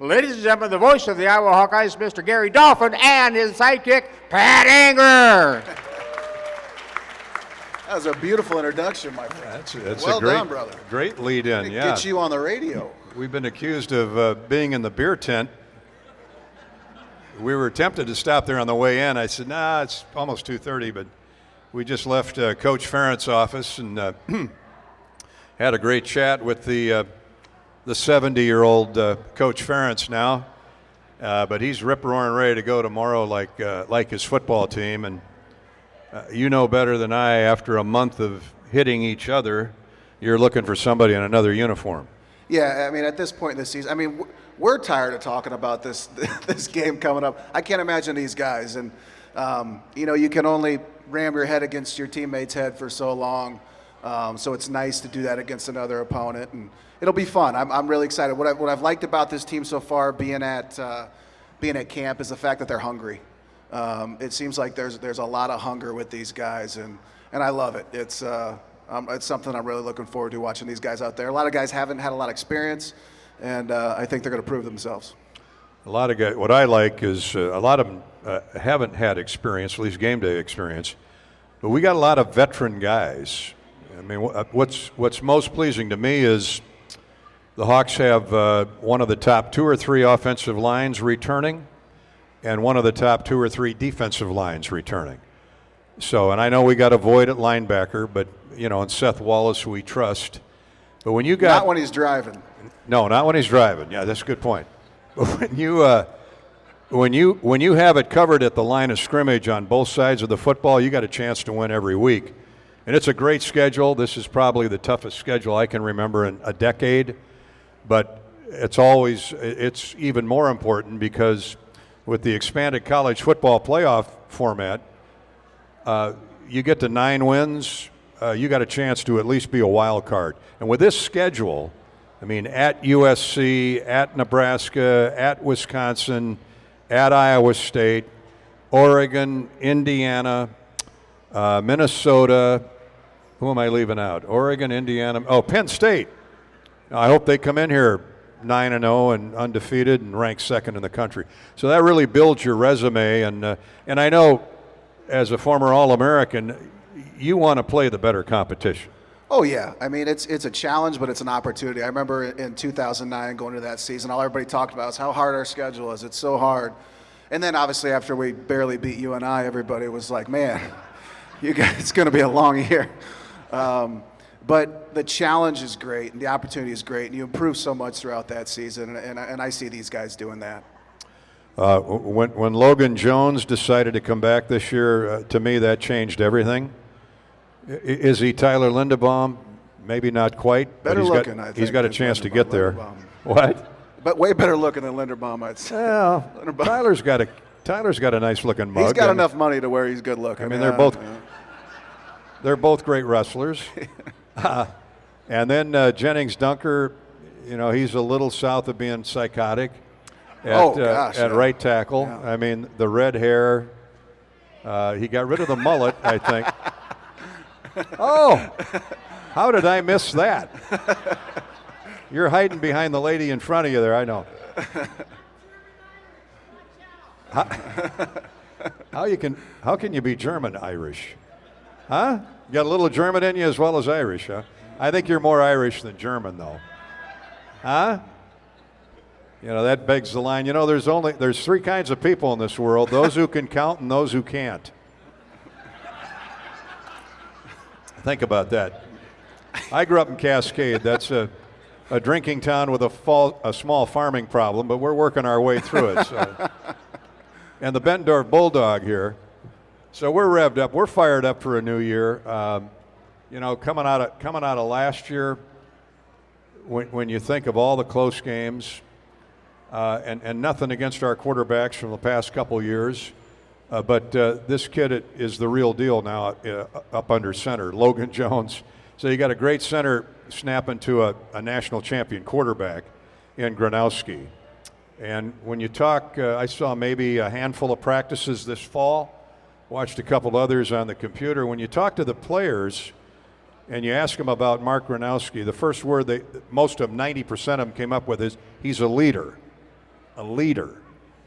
Ladies and gentlemen, the voice of the Iowa Hawkeyes, Mr. Gary Dolphin, and his sidekick, Pat Angerer. That was a beautiful introduction, my friend. That's well a great, done, brother. Great lead in, It yeah. gets you on the radio. We've been accused of being in the beer tent. We were tempted to stop there on the way in. I said, nah, it's almost 2:30, but we just left Coach Ferent's office and had a great chat with the 70-year-old Coach Ferentz now. But he's rip-roaring ready to go tomorrow like his football team. And you know better than I, after a month of hitting each other, you're looking for somebody in another uniform. Yeah, I mean, at this point in the season, I mean, we're tired of talking about this this game coming up. I can't imagine these guys. And, you can only ram your head against your teammate's head for so long. So it's nice to do that against another opponent. And it'll be fun. I'm really excited. What I've liked about this team so far, being at camp, is the fact that they're hungry. It seems like there's a lot of hunger with these guys, and I love it. It's something I'm really looking forward to, watching these guys out there. A lot of guys haven't had a lot of experience, and I think they're going to prove themselves. A lot of guys. What I like is a lot of them haven't had experience, at least game day experience, but we got a lot of veteran guys. I mean, what's most pleasing to me is the Hawks have one of the top 2 or 3 offensive lines returning, and one of the top 2 or 3 defensive lines returning. So, and I know we got a void at linebacker, but in Seth Wallace we trust. But when you got not when he's driving. No, not when he's driving. Yeah, that's a good point. But when you have it covered at the line of scrimmage on both sides of the football, you got a chance to win every week. And it's a great schedule. This is probably the toughest schedule I can remember in a decade. But it's even more important because with the expanded college football playoff format, you get to 9 wins, you got a chance to at least be a wild card. And with this schedule, I mean, at USC, at Nebraska, at Wisconsin, at Iowa State, Oregon, Indiana, Minnesota. Who am I leaving out? Oregon, Indiana. Oh, Penn State. I hope they come in here 9-0 and undefeated and ranked 2nd in the country. So that really builds your resume. And I know, as a former All-American, you want to play the better competition. Oh, yeah. I mean, it's a challenge, but it's an opportunity. I remember in 2009 going into that season, all everybody talked about was how hard our schedule is. It's so hard. And then, obviously, after we barely beat UNI, everybody was like, man, you guys, it's going to be a long year. But the challenge is great, and the opportunity is great, and you improve so much throughout that season, and I see these guys doing that. When Logan Jones decided to come back this year, to me that changed everything. Is he Tyler Linderbaum? Maybe not quite. Better but looking, I think. He's got a chance to get there. What? But way better looking than Linderbaum, I'd say. Well, Tyler's got a nice looking mug. He's got enough money to where he's good looking. I mean, they're both great wrestlers. And then Jennings Dunker, he's a little south of being psychotic at right tackle. Yeah. I mean, the red hair. He got rid of the mullet, I think. Oh, how did I miss that? You're hiding behind the lady in front of you there, I know. How can you be German Irish? Huh? You got a little German in you as well as Irish, huh? I think you're more Irish than German, though. Huh? That begs the line. There's 3 kinds of people in this world: those who can count and those who can't. Think about that. I grew up in Cascade. That's a drinking town with a small farming problem, but we're working our way through it. So. And the Bettendorf Bulldog here. So we're revved up. We're fired up for a new year. Coming out of last year, when you think of all the close games, and nothing against our quarterbacks from the past couple years, but this kid is the real deal now up under center, Logan Jones. So you got a great center snapping to a national champion quarterback in Gronowski. And when you talk, I saw maybe a handful of practices this fall, watched a couple others on the computer. When you talk to the players and you ask them about Mark Gronowski, the first word most of them, 90% of them came up with is he's a leader. a leader.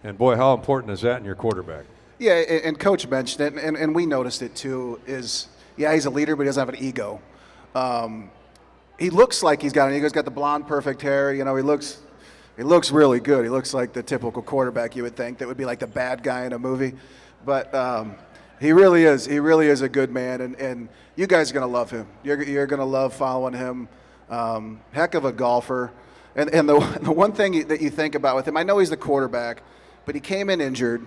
And boy, how important is that in your quarterback? Yeah, and Coach mentioned it, and we noticed it too, he's a leader, but he doesn't have an ego. He looks like he's got an ego. He's got the blonde, perfect hair. You know, he looks really good. He looks like the typical quarterback you would think that would be like the bad guy in a movie. But he really is. He really is a good man, and you guys are going to love him. You're going to love following him. Heck of a golfer. And the one thing that you think about with him, I know he's the quarterback, but he came in injured,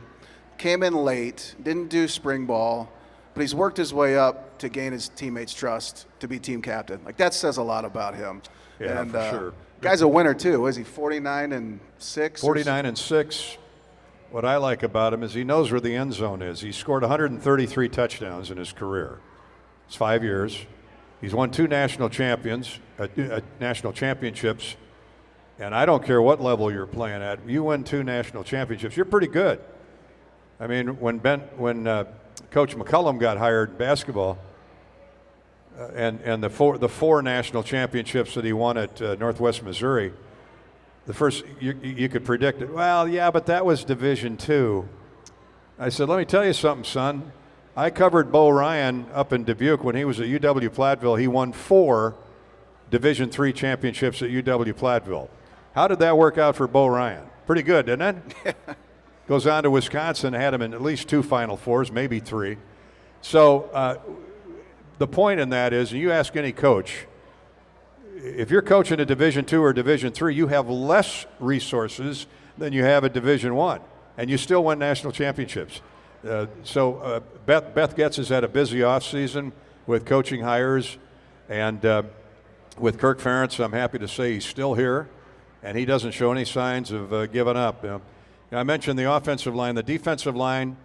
came in late, didn't do spring ball, but he's worked his way up to gain his teammates' trust to be team captain. Like, that says a lot about him. Yeah, and, for sure. Guy's a winner too. Is he 49-6? 49-6. What I like about him is he knows where the end zone is. He scored 133 touchdowns in his career. It's 5 years. He's won 2 national championships. And I don't care what level you're playing at. You win 2 national championships, you're pretty good. I mean, when Coach McCullum got hired in basketball, and the four national championships that he won at Northwest Missouri, the first you could predict it. Well, yeah, but that was Division II. I said, let me tell you something, son. I covered Bo Ryan up in Dubuque when he was at UW Platteville. He won 4 Division III championships at UW Platteville. How did that work out for Bo Ryan? Pretty good, didn't it? Goes on to Wisconsin, had him in at least 2 Final Fours, maybe 3. So the point in that is, you ask any coach, if you're coaching a Division II or Division III, you have less resources than you have at Division I, and you still win national championships. So Beth Getz has had a busy offseason with coaching hires, and with Kirk Ferentz, I'm happy to say he's still here, and he doesn't show any signs of giving up. I mentioned the offensive line. The defensive line,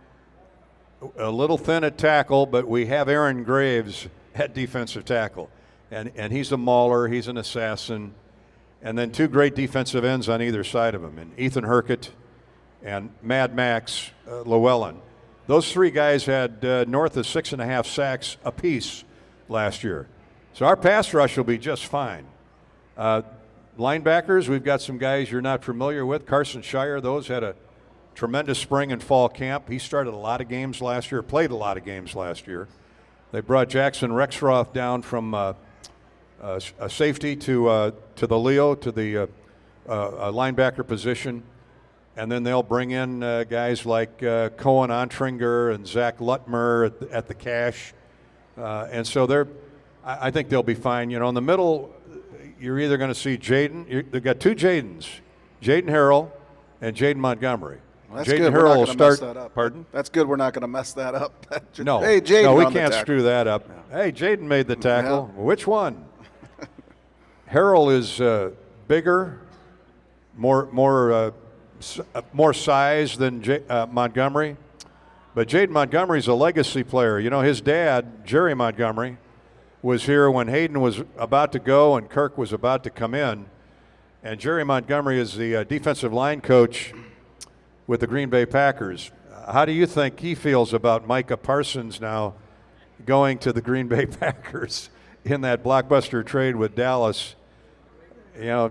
a little thin at tackle, but we have Aaron Graves at defensive tackle. And he's a mauler, he's an assassin. And then 2 great defensive ends on either side of him, and Ethan Herkett and Mad Max Llewellyn. Those 3 guys had north of 6.5 sacks apiece last year. So our pass rush will be just fine. Linebackers, we've got some guys you're not familiar with. Carson Shire, those had a tremendous spring and fall camp. He started a lot of games last year, played a lot of games last year. They brought Jackson Rexroth down from a safety to the Leo, to the linebacker position. And then they'll bring in guys like Cohen Ontringer and Zach Lutmer at the cash. And so I think they'll be fine. In the middle, you're either going to see Jaden. They've got 2 Jadens, Jaden Harrell and Jaden Montgomery. Well, that's Jaden good. Harrell We're not will gonna start. mess that up. Pardon? That's good. We're not going to mess that up. No, hey, Jaden, no, we on the can't tackle. screw that up. Yeah. Hey, Jaden made the tackle. Yeah. Which one? Harrell is bigger, more size than Montgomery, but Jaden Montgomery's a legacy player. His dad, Jerry Montgomery, was here when Hayden was about to go and Kirk was about to come in. And Jerry Montgomery is the defensive line coach with the Green Bay Packers. How do you think he feels about Micah Parsons now going to the Green Bay Packers in that blockbuster trade with Dallas? Really?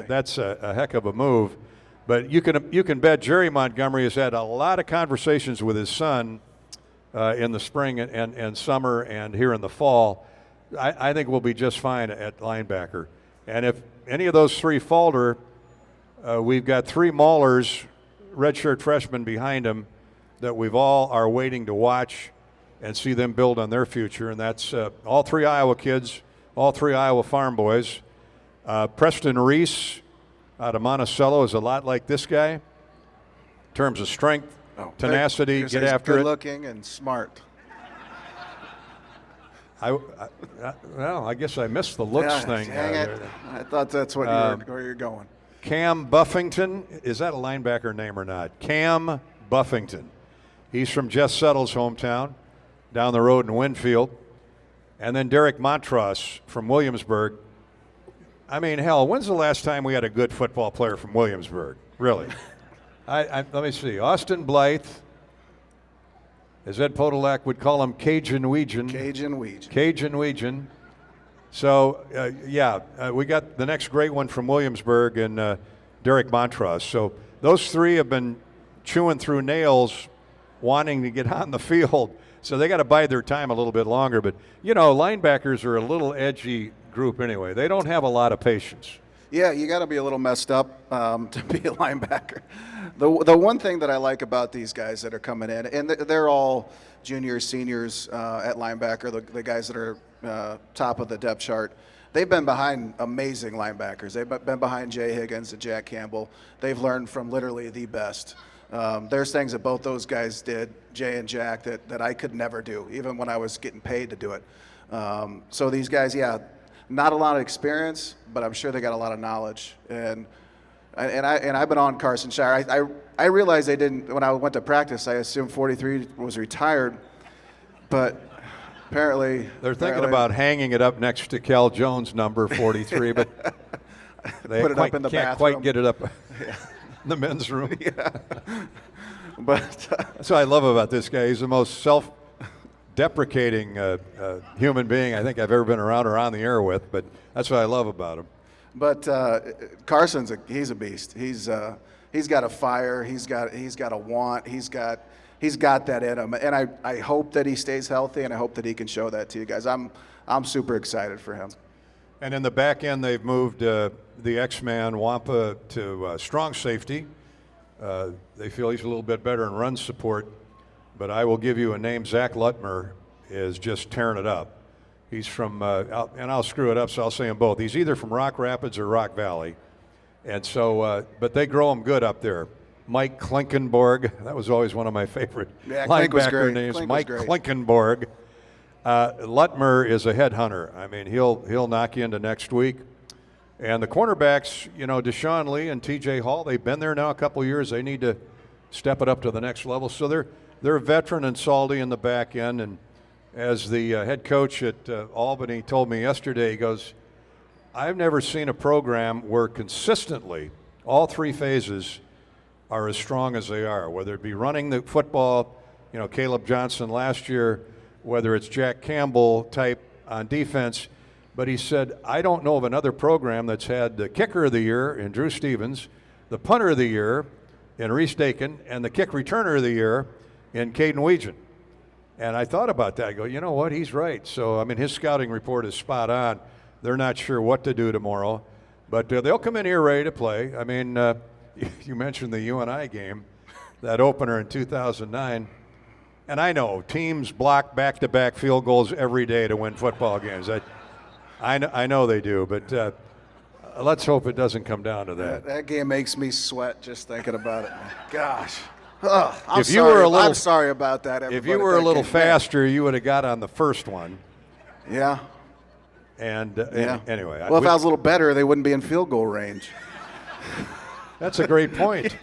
That's a heck of a move. But you can bet Jerry Montgomery has had a lot of conversations with his son in the spring and summer and here in the fall. I think we'll be just fine at linebacker. And if any of those 3 falter, we've got 3 maulers, redshirt freshmen behind them that we've all are waiting to watch and see them build on their future. And that's all 3 Iowa kids, all 3 Iowa farm boys. Preston Reese out of Monticello is a lot like this guy in terms of strength, tenacity, get after it. Good looking and smart. I guess I missed the looks thing. Dang it. I thought that's what where you're going. Cam Buffington, is that a linebacker name or not? Cam Buffington. He's from Jess Settle's hometown, down the road in Winfield. And then Derek Montross from Williamsburg. I mean, hell, when's the last time we had a good football player from Williamsburg? Really? Let me see. Austin Blythe, as Ed Podolak would call him, Cajun Weejan. Cajun Weejan. So, we got the next great one from Williamsburg, and Derek Montross. So those three have been chewing through nails wanting to get on the field. So they got to bide their time a little bit longer. But, linebackers are a little edgy group anyway. They don't have a lot of patience. Yeah, you got to be a little messed up to be a linebacker. The one thing that I like about these guys that are coming in, and they're all juniors, seniors at linebacker, the guys that are top of the depth chart, they've been behind amazing linebackers. They've been behind Jay Higgins and Jack Campbell. They've learned from literally the best. There's things that both those guys did, Jay and Jack, that I could never do, even when I was getting paid to do it. So these guys, not a lot of experience, but I'm sure they got a lot of knowledge. And I've been on Carson Shire. I realized they didn't, when I went to practice, I assumed 43 was retired, but apparently they're thinking about hanging it up next to Cal Jones' number 43, but they put it up in the can't bathroom. quite get it up in the men's room. Yeah. But that's what I love about this guy. He's the most self-deprecating human being I think I've ever been around or on the air with, but that's what I love about him. But Carson's he's a beast. He's got a fire. He's got a want. He's got that in him. And I hope that he stays healthy, and I hope that he can show that to you guys. I'm super excited for him. And in the back end, they've moved the X-Man Wampa to strong safety. They feel he's a little bit better in run support, but I will give you a name. Zach Lutmer is just tearing it up. He's from, and I'll screw it up, so I'll say them both. He's either from Rock Rapids or Rock Valley. And so, but they grow him good up there. Mike Klinkenborg, that was always one of my favorite linebacker names. Mike Klinkenborg. Lutmer is a headhunter. I mean, he'll knock you into next week. And the cornerbacks, Deshaun Lee and T.J. Hall, they've been there now a couple years. They need to step it up to the next level. So they're veteran and salty in the back end. And as the head coach at Albany told me yesterday, he goes, I've never seen a program where consistently all three phases are as strong as they are, whether it be running the football, Caleb Johnson last year, whether it's Jack Campbell type on defense. But he said, I don't know of another program that's had the kicker of the year in Drew Stevens, the punter of the year in Reese Dakin, and the kick returner of the year in Caden Weegan. And I thought about that. I go, you know what? He's right. So, his scouting report is spot on. They're not sure what to do tomorrow, but they'll come in here ready to play. You mentioned the UNI game, that opener in 2009. And I know teams block back-to-back field goals every day to win football games. I know they do, but let's hope it doesn't come down to that. That game makes me sweat just thinking about it. Gosh. I'm sorry about that, everybody. If you were a little faster, you would have got on the first one. Yeah. And anyway. Well, if I was a little better, they wouldn't be in field goal range. That's a great point.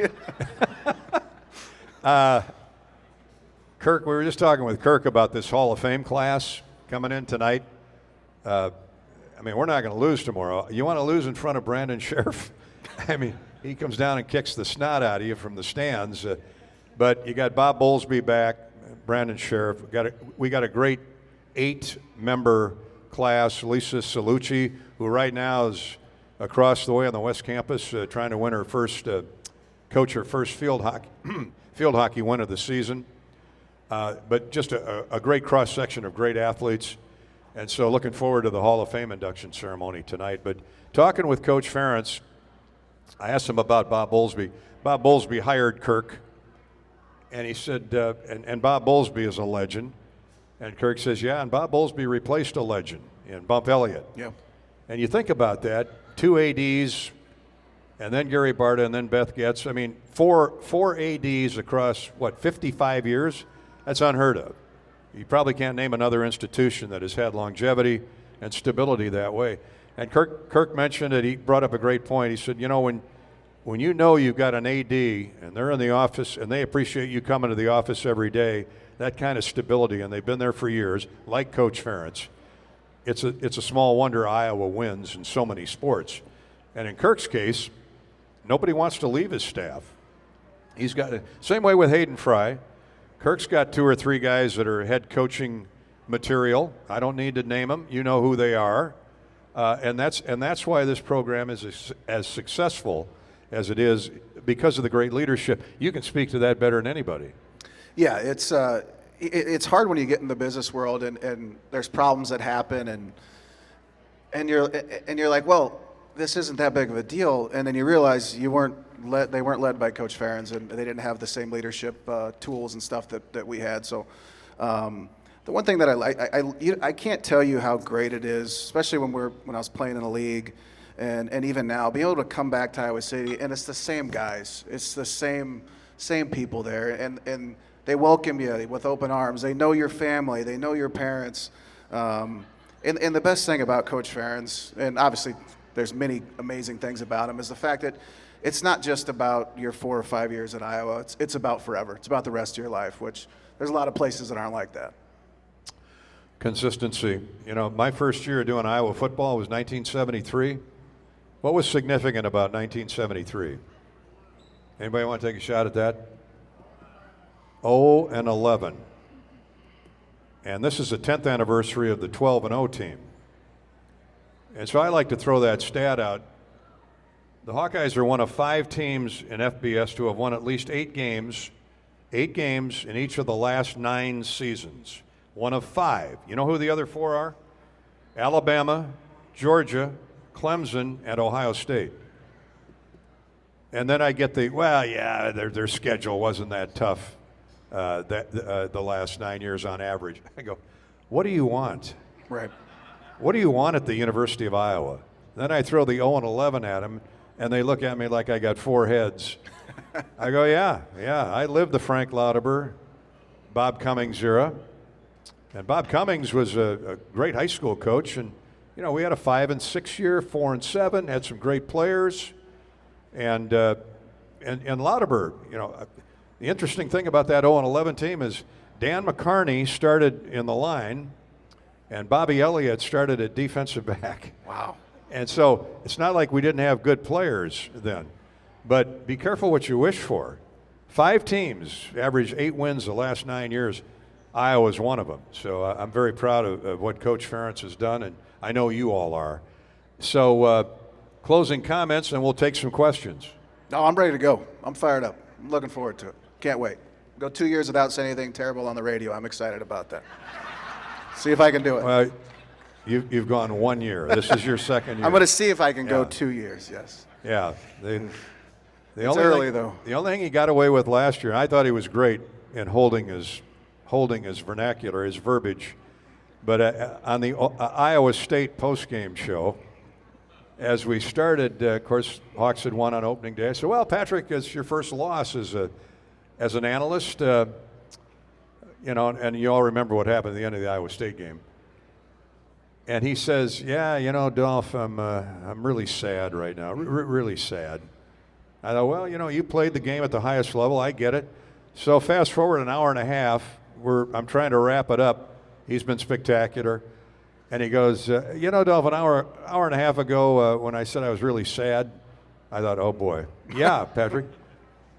Kirk, we were just talking with Kirk about this Hall of Fame class coming in tonight. We're not going to lose tomorrow. You want to lose in front of Brandon Sheriff? He comes down and kicks the snot out of you from the stands. But you got Bob Bowlesby back, Brandon Sheriff. We got a great 8-member class. Lisa Salucci, who right now is across the way on the West Campus, trying to win her first field hockey win of the season. But just a great cross section of great athletes. And so looking forward to the Hall of Fame induction ceremony tonight. But talking with Coach Ferentz, I asked him about Bob Bowlesby. Bob Bowlesby hired Kirk, and he said, and Bob Bowlesby is a legend. And Kirk says, yeah, and Bob Bowlesby replaced a legend in Bump Elliott. Yeah. And you think about that, 2 ADs, and then Gary Barta, and then Beth Getz. Four ADs across, 55 years? That's unheard of. You probably can't name another institution that has had longevity and stability that way. And Kirk mentioned it. He brought up a great point. He said, when you know you've got an AD and they're in the office and they appreciate you coming to the office every day, that kind of stability, and they've been there for years, like Coach Ferentz, it's a small wonder Iowa wins in so many sports. And in Kirk's case, nobody wants to leave his staff. He's got same way with Hayden Fry. Kirk's got 2 or 3 guys that are head coaching material. I don't need to name them. You know who they are. And that's why this program is as successful as it is because of the great leadership. You can speak to that better than anybody. Yeah, it's hard when you get in the business world and there's problems that happen and you're like, well, this isn't that big of a deal, and then you realize they weren't led by Coach Ferentz, and they didn't have the same leadership tools and stuff that we had. So the one thing that I like, I can't tell you how great it is, especially when I was playing in the league, and even now, being able to come back to Iowa City, and it's the same guys, it's the same people there, and they welcome you with open arms. They know your family, they know your parents, and the best thing about Coach Ferentz, and obviously there's many amazing things about him, is the fact that it's not just about your 4 or 5 years at Iowa. It's about forever. It's about the rest of your life, which there's a lot of places that aren't like that. Consistency. You know, my first year doing Iowa football was 1973. What was significant about 1973? Anybody want to take a shot at that? 0-11. And this is the 10th anniversary of the 12-0 team. And so I like to throw that stat out. The Hawkeyes are one of 5 teams in FBS to have won at least 8 games in each of the last 9 seasons. One of 5. You know who the other 4 are? Alabama, Georgia, Clemson, and Ohio State. And then I get their schedule wasn't that tough the last 9 years on average. I go, what do you want? Right. What do you want at the University of Iowa? Then I throw the 0-11 at them, and they look at me like I got 4 heads. I go, yeah, I lived the Frank Lauterbur, Bob Cummings era. And Bob Cummings was a great high school coach, and you know, we had a 5 and 6 year, 4 and 7, had some great players, and Lauterbur, you know, the interesting thing about that 0-11 team is Dan McCarney started in the line, and Bobby Elliott started at defensive back. Wow. And so it's not like we didn't have good players then, but be careful what you wish for. 5 teams averaged 8 wins the last 9 years. Iowa's one of them. So I'm very proud of what Coach Ferentz has done, and I know you all are. So closing comments, and we'll take some questions. No, I'm ready to go. I'm fired up. I'm looking forward to it. Can't wait. Go 2 years without saying anything terrible on the radio. I'm excited about that. See if I can do it. Well, you've gone 1 year. This is your second year. I'm going to see if I can go 2 years, yes. Yeah. It's early, though. The only thing he got away with last year, and I thought he was great in holding his vernacular, his verbiage, but on the Iowa State postgame show, as we started, of course, Hawks had won on opening day. I said, well, Patrick, it's your first loss as an analyst. You know, and you all remember what happened at the end of the Iowa State game. And he says, yeah, you know, Dolph, I'm really sad right now, really sad. I thought, well, you know, you played the game at the highest level. I get it. So fast forward an hour and a half. I'm trying to wrap it up. He's been spectacular. And he goes, you know, Dolph, an hour and a half ago when I said I was really sad, I thought, oh, boy. Yeah, Patrick,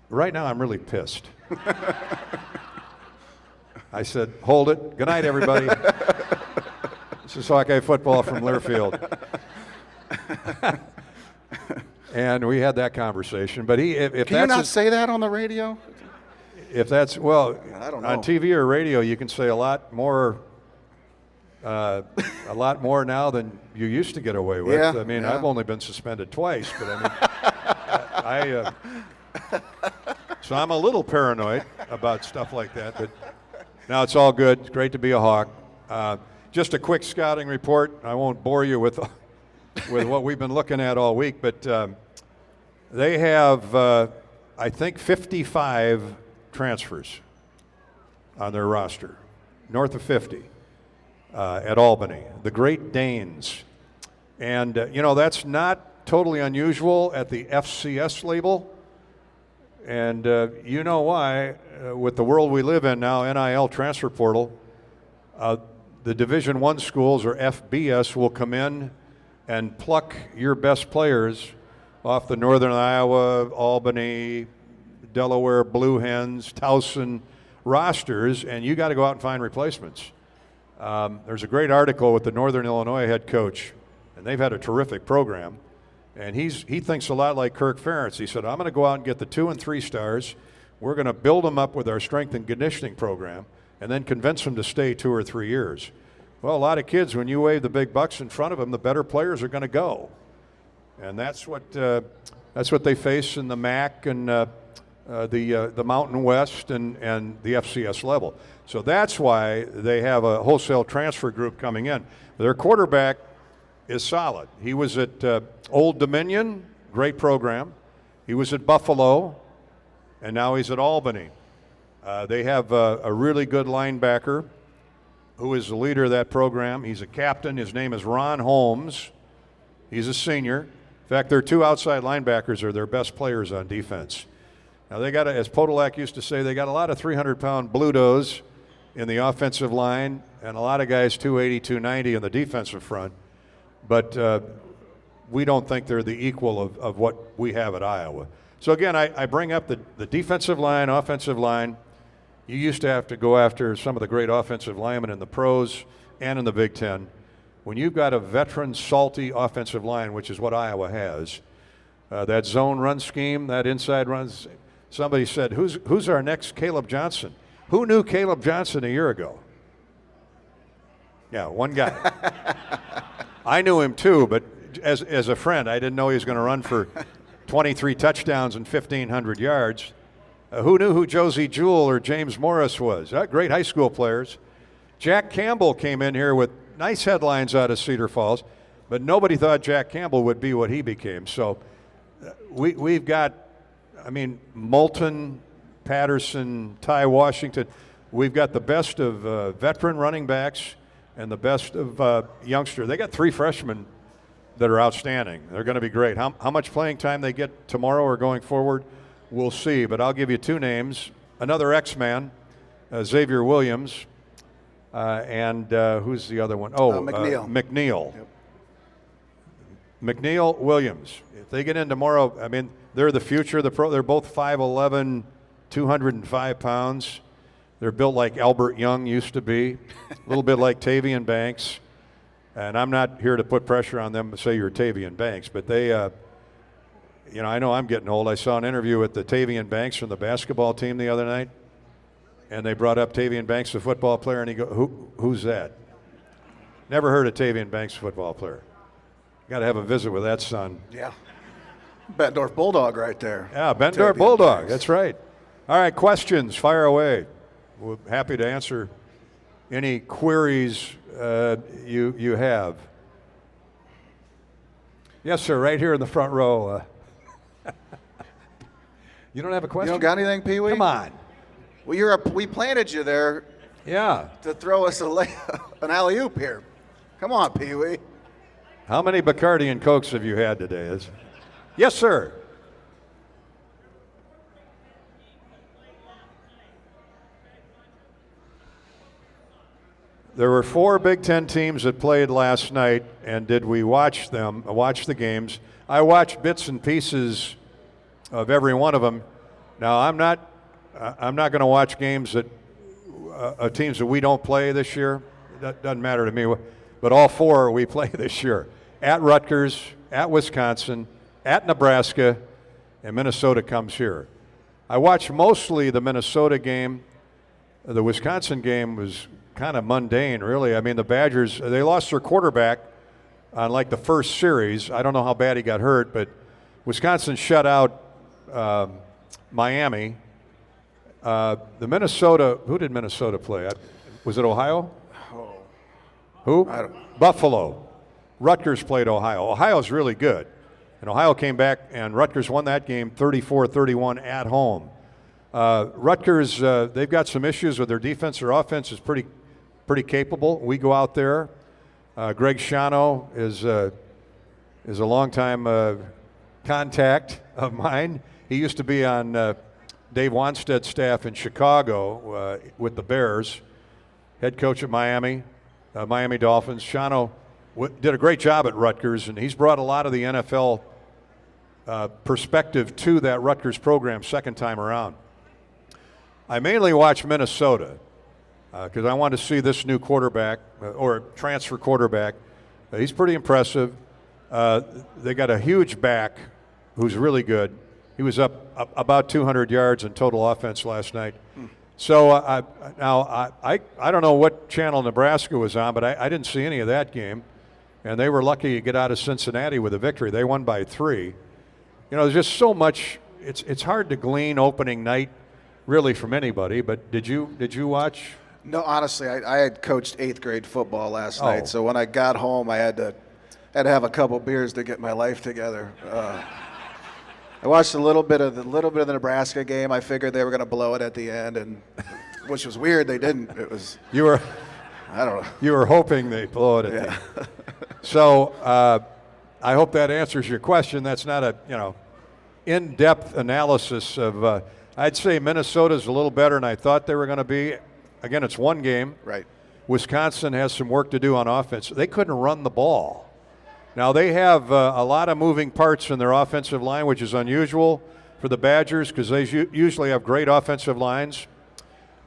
right now I'm really pissed. I said, hold it. Good night, everybody. This is Hawkeye football from Learfield. And we had that conversation. But if Can you not say that on the radio? If that's, well, I don't know. on TV or radio, you can say a lot more now than you used to get away with. Yeah, I mean, yeah. I've only been suspended twice, but I mean, so I'm a little paranoid about stuff like that. But now it's all good. It's great to be a Hawk. Just a quick scouting report. I won't bore you with what we've been looking at all week, but they have, I think, 55 transfers on their roster, north of 50 at Albany, the Great Danes. And, you know, that's not totally unusual at the FCS label. And you know why, with the world we live in now, NIL transfer portal, the Division I schools, or FBS, will come in and pluck your best players off the Northern Iowa, Albany, Delaware Blue Hens, Towson rosters, and you got to go out and find replacements. There's a great article with the Northern Illinois head coach, and they've had a terrific program. And he thinks a lot like Kirk Ferentz. He said, I'm going to go out and get the 2 and 3 stars. We're going to build them up with our strength and conditioning program and then convince them to stay 2 or 3 years. Well, a lot of kids, when you wave the big bucks in front of them, the better players are going to go. And that's what they face in the MAC and the Mountain West and the FCS level. So that's why they have a wholesale transfer group coming in. Their quarterback is solid. He was at Old Dominion, great program. He was at Buffalo, and now he's at Albany. They have a really good linebacker who is the leader of that program. He's a captain. His name is Ron Holmes. He's a senior. In fact, their 2 outside linebackers are their best players on defense. Now, they got, as Podolak used to say, they got a lot of 300-pound Blutos in the offensive line and a lot of guys 280, 290 in the defensive front. But we don't think they're the equal of what we have at Iowa. So, again, I bring up the defensive line, offensive line. You used to have to go after some of the great offensive linemen in the pros and in the Big Ten. When you've got a veteran, salty offensive line, which is what Iowa has, that zone run scheme, that inside runs, somebody said, who's our next Caleb Johnson? Who knew Caleb Johnson a year ago? Yeah, one guy. I knew him too, but as a friend, I didn't know he was going to run for 23 touchdowns and 1,500 yards. Who knew who Josie Jewell or James Morris was? Great high school players. Jack Campbell came in here with nice headlines out of Cedar Falls, but nobody thought Jack Campbell would be what he became. So we've got, Moulton, Patterson, Ty Washington. We've got the best of veteran running backs and the best of youngsters. They got 3 freshmen that are outstanding. They're going to be great. How much playing time they get tomorrow or going forward, we'll see. But I'll give you 2 names. Another X-Man, Xavier Williams, and who's the other one? McNeil. McNeil. Yep. McNeil, Williams. If they get in tomorrow, they're the future of the pro. They're both 5'11", 205 pounds. They're built like Albert Young used to be, a little bit like Tavian Banks. And I'm not here to put pressure on them to say you're Tavian Banks, but they, I know I'm getting old. I saw an interview with the Tavian Banks from the basketball team the other night, and they brought up Tavian Banks, the football player, and he goes, who's that? Never heard of Tavian Banks, football player. Got to have a visit with that son. Yeah. Bettendorf Bulldog right there. Yeah, Bettendorf Bulldog. That's right. All right, questions. Fire away. We're happy to answer any queries you have. Yes, sir. Right here in the front row. You don't have a question? You don't got anything, Pee Wee? Come on. Well, we planted you there. Yeah. To throw us an alley-oop here. Come on, Pee Wee. How many Bacardi and Cokes have you had today? Yes, sir. There were 4 Big Ten teams that played last night, and did we watch them, watch the games? I watched bits and pieces of every one of them. Now, I'm not going to watch games that teams that we don't play this year. That doesn't matter to me. But all 4 we play this year. At Rutgers, at Wisconsin, at Nebraska, and Minnesota comes here. I watched mostly the Minnesota game. The Wisconsin game was kind of mundane, really. The Badgers, they lost their quarterback on like the first series. I don't know how bad he got hurt, but Wisconsin shut out Miami. The Minnesota, who did Minnesota play? Was it Ohio? Oh. Who? Buffalo. Rutgers played Ohio. Ohio's really good. And Ohio came back, and Rutgers won that game 34-31 at home. Rutgers, they've got some issues with their defense. Their offense is pretty capable. We go out there. Greg Schiano is a longtime contact of mine. He used to be on Dave Wanstead's staff in Chicago with the Bears, head coach at Miami Dolphins. Schiano did a great job at Rutgers, and he's brought a lot of the NFL perspective to that Rutgers program second time around. I mainly watch Minnesota because I want to see this new quarterback or transfer quarterback. He's pretty impressive. They got a huge back who's really good. He was up about 200 yards in total offense last night. So I don't know what channel Nebraska was on, but I didn't see any of that game. And they were lucky to get out of Cincinnati with a victory. They won by 3. You know, there's just so much. It's hard to glean opening night really from anybody. But did you watch? No, honestly, I had coached 8th grade football last night. So when I got home, I had to have a couple beers to get my life together. I watched a little bit of the Nebraska game. I figured they were going to blow it at the end, and which was weird. They didn't. It was. I don't know. You were hoping they'd blow it at the end. So I hope that answers your question. That's not a in-depth analysis of. I'd say Minnesota's a little better than I thought they were going to be. Again, it's one game. Right. Wisconsin has some work to do on offense. They couldn't run the ball. Now they have a lot of moving parts in their offensive line, which is unusual for the Badgers because they usually have great offensive lines.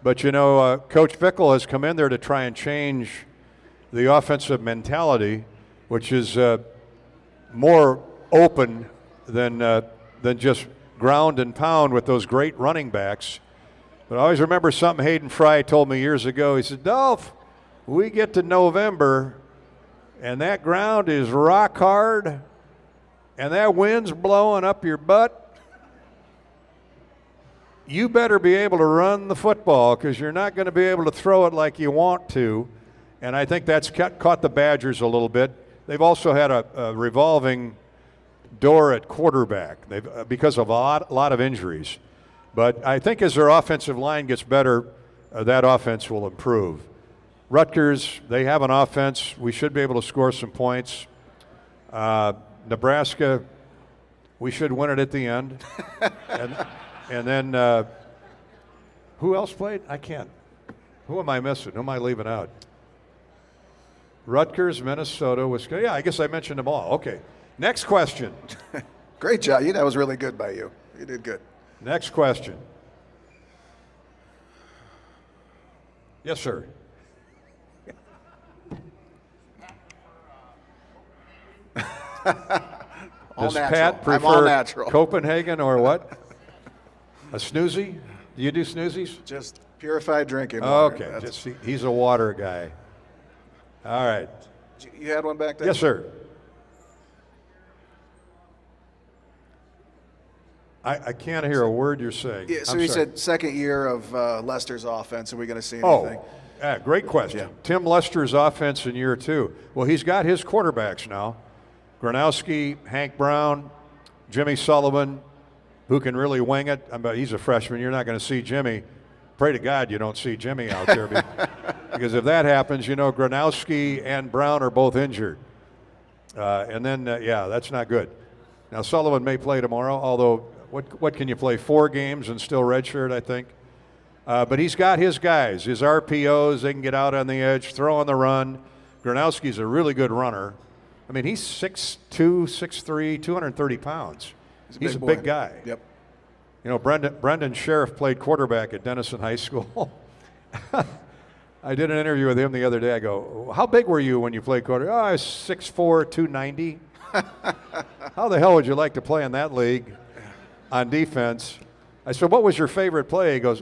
But, Coach Fickle has come in there to try and change the offensive mentality, which is more open than just ground and pound with those great running backs. But I always remember something Hayden Fry told me years ago. He said, Dolph, we get to November, and that ground is rock hard, and that wind's blowing up your butt. You better be able to run the football because you're not going to be able to throw it like you want to. And I think that's caught the Badgers a little bit. They've also had a revolving door at quarterback because of a lot of injuries. But I think as their offensive line gets better, that offense will improve. Rutgers, they have an offense. We should be able to score some points. Nebraska, we should win it at the end. And then who else played? I can't. Who am I missing? Who am I leaving out? Rutgers, Minnesota, Wisconsin. Yeah, I guess I mentioned them all. Okay. Next question. Great job. That was really good by you. You did good. Next question. Yes, sir. All Does natural. Pat I'm all prefer natural. Copenhagen or what? A snoozy? Do you do snoozies? Just purified drinking water. Okay. He's a water guy. All right. You had one back there? Yes, sir. I can't hear a word you're saying. Yeah, so I'm he sorry. said second year of Lester's offense. Are we going to see anything? Great question. Yeah. Tim Lester's offense in year 2. Well, he's got his quarterbacks now. Gronowski, Hank Brown, Jimmy Sullivan, who can really wing it. He's a freshman. You're not going to see Jimmy. Pray to God you don't see Jimmy out there because if that happens, Gronowski and Brown are both injured. And then, that's not good. Now, Sullivan may play tomorrow, although what can you play, 4 games and still redshirt, I think? But he's got his guys, his RPOs. They can get out on the edge, throw on the run. Gronowski's a really good runner. He's 6'2", 6'3", 230 pounds. He's a big guy. Yep. Brendan Sheriff played quarterback at Denison High School. I did an interview with him the other day. I go, how big were you when you played quarterback? I was 6'4", 290. How the hell would you like to play in that league on defense? I said, what was your favorite play? He goes,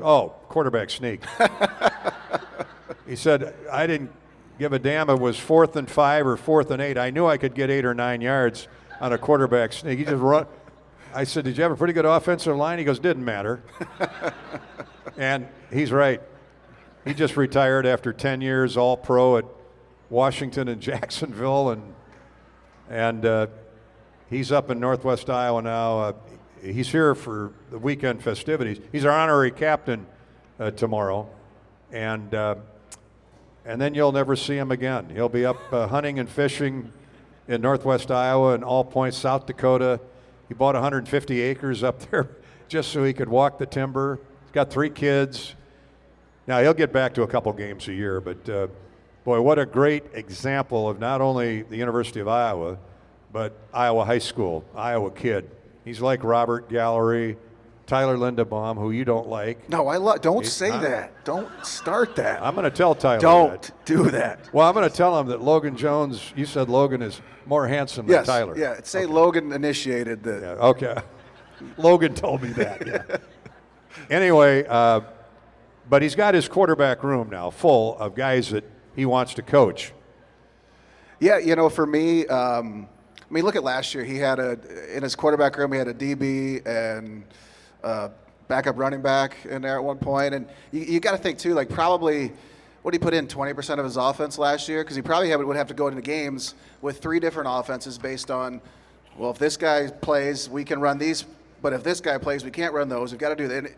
quarterback sneak. He said, I didn't give a damn if it was 4th and 5 or 4th and 8. I knew I could get 8 or 9 yards on a quarterback sneak. He just run. I said, did you have a pretty good offensive line? He goes, didn't matter. And he's right. He just retired after 10 years, all pro at Washington and Jacksonville, and he's up in Northwest Iowa now. He's here for the weekend festivities. He's our honorary captain tomorrow, and then you'll never see him again. He'll be up hunting and fishing in Northwest Iowa and All Points, South Dakota. He bought 150 acres up there just so he could walk the timber. He's got 3 kids. Now, he'll get back to a couple games a year, but boy, what a great example of not only the University of Iowa, but Iowa High School, Iowa kid. He's like Robert Gallery, Tyler Lindebaum, who you don't like. No, don't say that. Don't start that. I'm going to tell Tyler Don't that. do that. Well, I'm going to tell him that Logan Jones, you said Logan is more handsome than Tyler. Yeah, say okay. Logan initiated the. Yeah, okay. Logan told me that, yeah. Anyway, but he's got his quarterback room now full of guys that he wants to coach. Yeah, for me, look at last year. He had in his quarterback room, he had a DB and backup running back in there at one point. And you got to think, too, like probably, what did he put in, 20% of his offense last year? Because he probably would have to go into games with 3 different offenses based on, well, if this guy plays, we can run these. But if this guy plays, we can't run those. We've got to do that.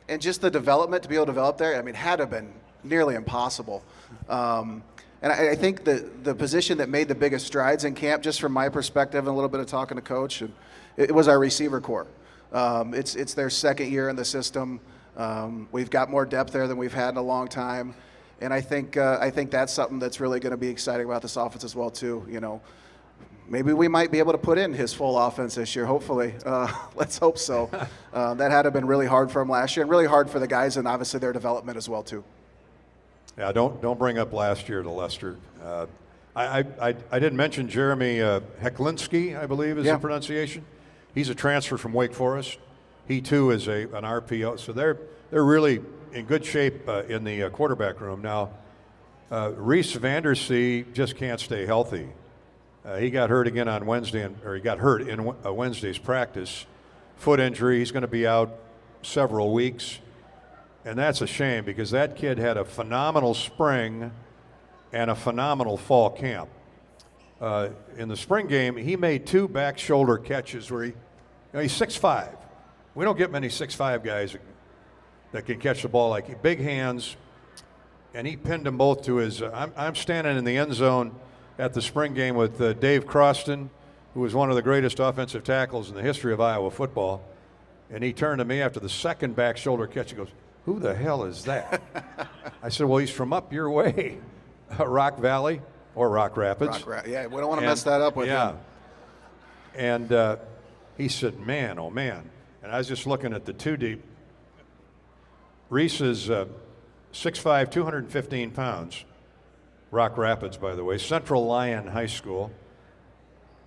And just the development, to be able to develop there, had to have been nearly impossible. And I think the position that made the biggest strides in camp, just from my perspective and a little bit of talking to Coach, it was our receiver core. It's their second year in the system. We've got more depth there than we've had in a long time. And I think that's something that's really going to be exciting about this offense as well, too. Maybe we might be able to put in his full offense this year, hopefully. Let's hope so. That had to have been really hard for him last year and really hard for the guys and obviously their development as well, too. Yeah, don't bring up last year to Lester. I didn't mention Jeremy Heklinski, I believe is the pronunciation. He's a transfer from Wake Forest. He, too, is an RPO. So they're really in good shape in the quarterback room. Now, Reese Vandersea just can't stay healthy. He got hurt again on Wednesday, or he got hurt in Wednesday's practice. Foot injury. He's going to be out several weeks. And that's a shame because that kid had a phenomenal spring and a phenomenal fall camp. In the spring game, he made 2 back shoulder catches where he's 6'5". We don't get many 6'5" guys that can catch the ball like big hands. And he pinned them both to his. I'm standing in the end zone at the spring game with Dave Croston, who was one of the greatest offensive tackles in the history of Iowa football. And he turned to me after the second back shoulder catch. He goes, "Who the hell is that?" I said, "Well, he's from up your way, Rock Valley or Rock Rapids." Yeah, we don't want to mess that up with him. And he said, "Man, oh man." And I was just looking at the 2 deep. Reese is 6'5", 215 pounds. Rock Rapids, by the way, Central Lyon High School.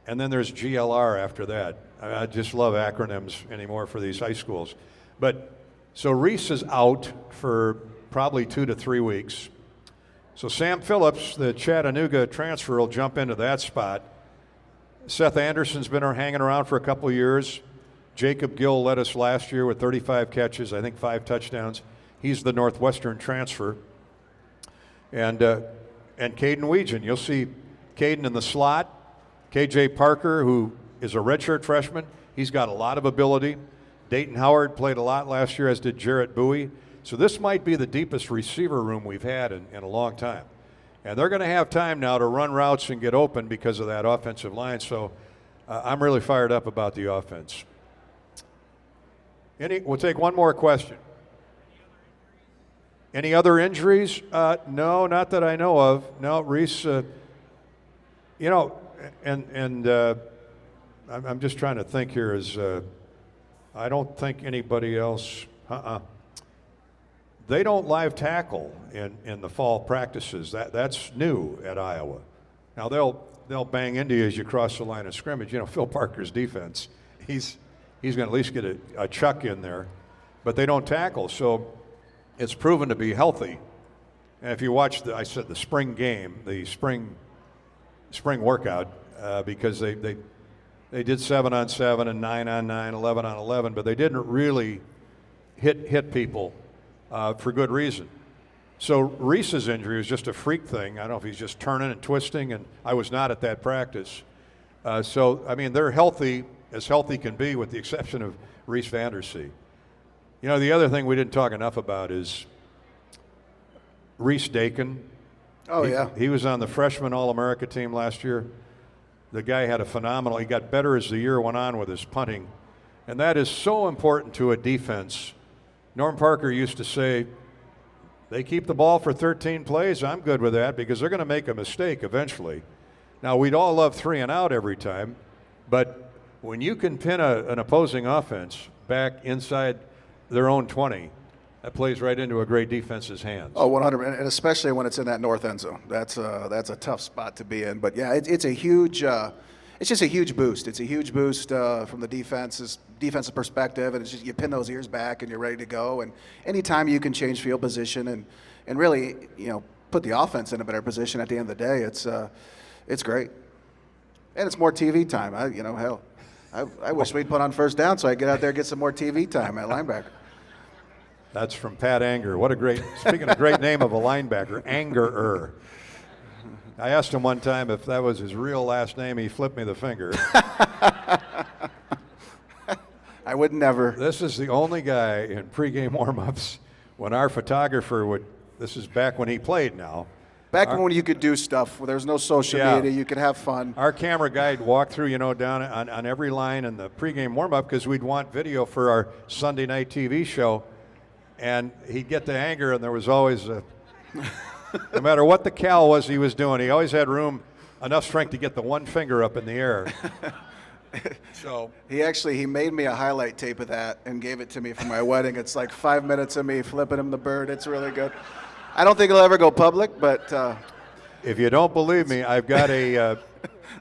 And then there's GLR after that. I just love acronyms anymore for these high schools. But so Reese is out for probably 2 to 3 weeks. So Sam Phillips, the Chattanooga transfer, will jump into that spot. Seth Anderson's been hanging around for a couple of years. Jacob Gill led us last year with 35 catches, I think 5 touchdowns. He's the Northwestern transfer. And Caden Weegan. You'll see Caden in the slot. K.J. Parker, who is a redshirt freshman, he's got a lot of ability. Dayton Howard played a lot last year, as did Jarrett Bowie. So this might be the deepest receiver room we've had in a long time. And they're going to have time now to run routes and get open because of that offensive line. So I'm really fired up about the offense. We'll take one more question. Any other injuries? No, not that I know of. No, Reese, I'm just trying to think here I don't think anybody else, They don't live tackle in the fall practices. That's new at Iowa. Now they'll bang into you as you cross the line of scrimmage. Phil Parker's defense, he's going to at least get a chuck in there, but they don't tackle. So it's proven to be healthy. And if you watch the spring game, the spring workout, because they did 7-on-7 and 9-on-9, 11-on-11, but they didn't really hit people for good reason. So Reese's injury was just a freak thing. I don't know if he's just turning and twisting, and I was not at that practice. They're healthy as healthy can be, with the exception of Reese Vandersea. The other thing we didn't talk enough about is Reese Dakin. He was on the freshman All-America team last year. The guy had he got better as the year went on with his punting. And that is so important to a defense. Norm Parker used to say, they keep the ball for 13 plays. I'm good with that because they're going to make a mistake eventually. Now, we'd all love 3 and out every time, but when you can pin an opposing offense back inside their own 20, that plays right into a great defense's hands. Oh, 100, and especially when it's in that north end zone. That's a tough spot to be in. But yeah, it's a huge, it's just a huge boost. It's a huge boost from the defensive perspective, and it's just you pin those ears back and you're ready to go. And anytime you can change field position and really put the offense in a better position at the end of the day, it's great. And it's more TV time. I wish we'd put on first down so I could get out there and get some more TV time at linebacker. That's from Pat Angerer. What a great, speaking of great name of a linebacker, Angerer. I asked him one time if that was his real last name. He flipped me the finger. I would never. This is the only guy in pregame warm-ups when our photographer would, this is back when he played now. Back when you could do stuff where there's no social media, you could have fun. Our camera guy would walk through, down on every line in the pregame warm-up because we'd want video for our Sunday night TV show. And he'd get to Angerer, and there was always no matter what the cal was he was doing, he always had enough strength to get the one finger up in the air. So he made me a highlight tape of that and gave it to me for my wedding. It's like 5 minutes of me flipping him the bird. It's really good. I don't think it'll ever go public, but if you don't believe me, I've got an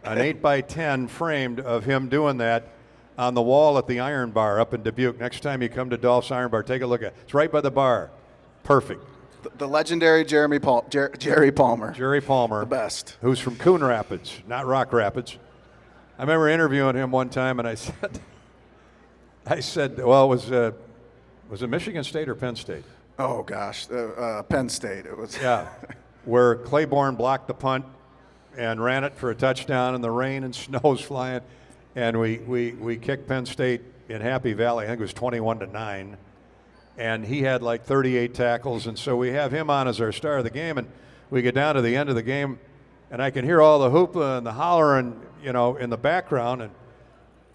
8x10 framed of him doing that on the wall at the Iron Bar up in Dubuque. Next time you come to Dolph's Iron Bar, take a look at it. It's right by the bar. Perfect. The legendary Jerry Palmer. Jerry Palmer. The best. Who's from Coon Rapids, not Rock Rapids. I remember interviewing him one time, and I said, well, was it Michigan State or Penn State? Oh, gosh. Penn State. It was. Yeah. Where Claiborne blocked the punt and ran it for a touchdown, and the rain and snow's flying. And we kicked Penn State in Happy Valley. I think it was 21-9. And he had like 38 tackles. And so we have him on as our star of the game. And we get down to the end of the game, and I can hear all the hoopla and the hollering, in the background. And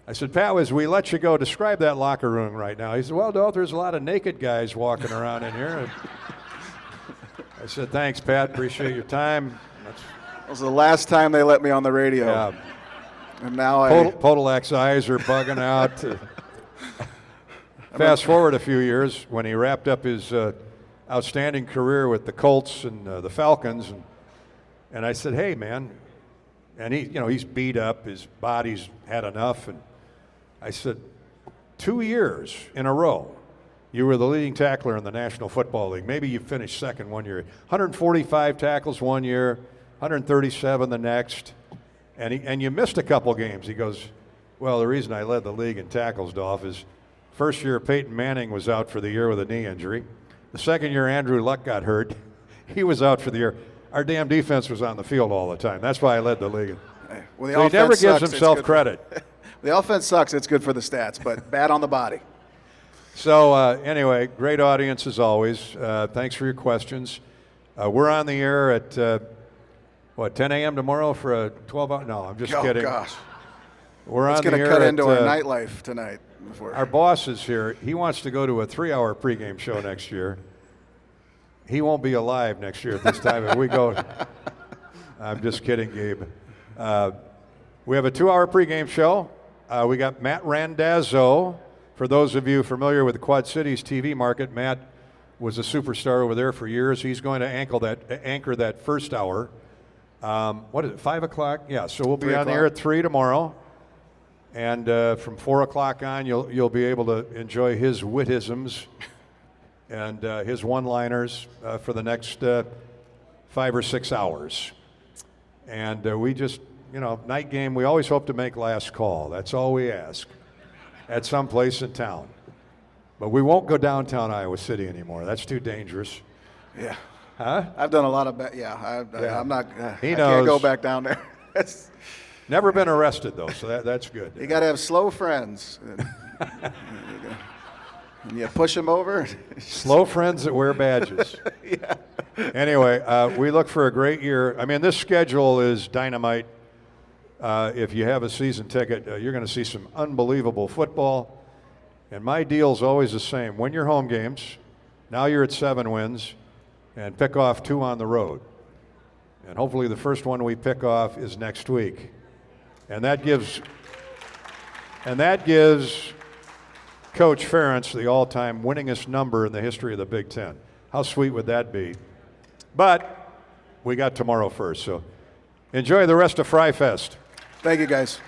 I said, Pat, as we let you go, describe that locker room right now. He said, well, Dolph, there's a lot of naked guys walking around in here. And I said, thanks, Pat. Appreciate your time. It was the last time they let me on the radio. Yeah. And now Podolak's eyes are bugging out. Fast forward a few years when he wrapped up his outstanding career with the Colts and the Falcons, and I said, "Hey, man," and he's beat up, his body's had enough, and I said, 2 years in a row, you were the leading tackler in the National Football League. Maybe you finished second one year. 145 tackles one year, 137 the next. And you missed a couple games. He goes, well, the reason I led the league in tackles, Dolph, is first year Peyton Manning was out for the year with a knee injury. The second year Andrew Luck got hurt. He was out for the year. Our damn defense was on the field all the time. That's why I led the league. Well, so he never gives himself credit. The offense sucks. It's good for the stats, but bad on the body. So anyway, great audience as always. Thanks for your questions. We're on the air at 10 a.m. tomorrow for a 12-hour? No, I'm just kidding. Oh, gosh. We're it's on the air. It's going to cut into our nightlife tonight. Our boss is here. He wants to go to a 3-hour pregame show next year. He won't be alive next year at this time if we go. I'm just kidding, Gabe. We have a 2-hour pregame show. We got Matt Randazzo. For those of you familiar with the Quad Cities TV market, Matt was a superstar over there for years. He's going to anchor that first hour. What is it, 5 o'clock? Yeah, so we'll be on the air at 3 tomorrow. And from 4 o'clock on, you'll be able to enjoy his wittisms and his one-liners for the next 5 or 6 hours. And we just, night game, we always hope to make last call. That's all we ask at some place in town. But we won't go downtown Iowa City anymore. That's too dangerous. Yeah. Huh? I've done a lot of I'm not. He I knows. can't go back down there. Never been arrested though, so that's good. You got to have slow friends. And you push them over. Slow friends that wear badges. Yeah. Anyway, we look for a great year. I mean, this schedule is dynamite. If you have a season ticket, you're going to see some unbelievable football. And my deal's always the same. Win your home games. Now you're at 7 wins. And pick off 2 on the road. And hopefully the first one we pick off is next week. And that gives Coach Ferentz the all-time winningest number in the history of the Big Ten. How sweet would that be? But we got tomorrow first, so enjoy the rest of FRYfest. Thank you, guys.